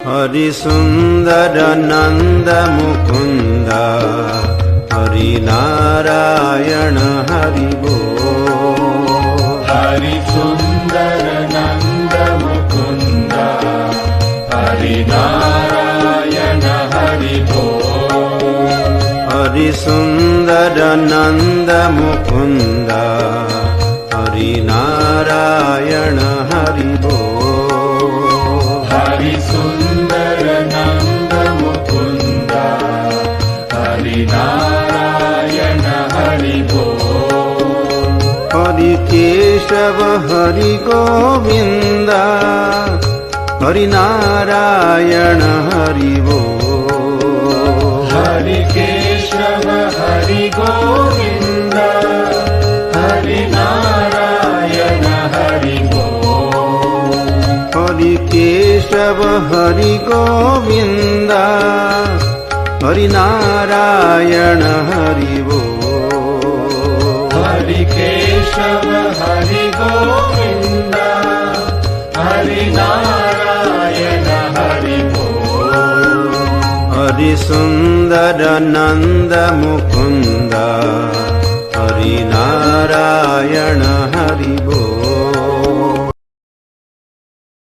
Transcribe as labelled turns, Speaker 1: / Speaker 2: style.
Speaker 1: हरि सुंदर नंद मुकुंद हरि नारायण हरि बोल।
Speaker 2: हरि सुंदर नंद मुकुंद हरि नारायण हरि बोल।
Speaker 1: हरि सुंदर नंद मुकुंद हरि नारायण हरि बोल।
Speaker 2: हरि सुंदर नंद मुकुंद हरि नारायण हरि बोल।
Speaker 1: हरि केशव हरि गोविंद हरि नारायण हरि बोल।
Speaker 2: हरि केशव हरि गोविंद हरि नारायण हरि बोल।
Speaker 1: हरि केशव हरि गोविंद हरि नारायण हरि बोल।
Speaker 2: हरि केशव हरि गोविंद हरि नारायण हरि बोल।
Speaker 1: हरि सुंदर नंद मुकुंद